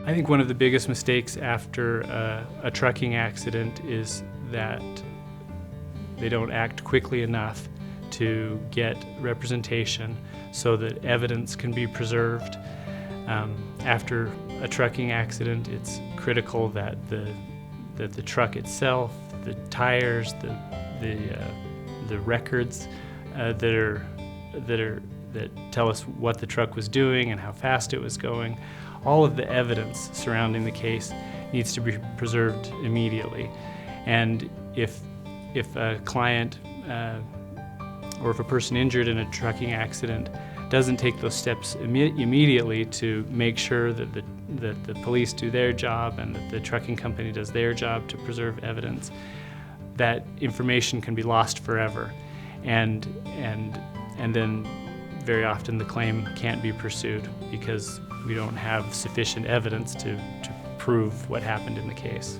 I think one of the biggest mistakes after a trucking accident is that they don't act quickly enough to get representation so that evidence can be preserved. After a trucking accident, it's critical that the truck itself, the tires, the records that tell us what the truck was doing and how fast it was going, all of the evidence surrounding the case needs to be preserved immediately. And if a client or if a person injured in a trucking accident doesn't take those steps immediately to make sure that the police do their job and that the trucking company does their job to preserve evidence, that information can be lost forever. And then very often the claim can't be pursued because we don't have sufficient evidence to prove what happened in the case.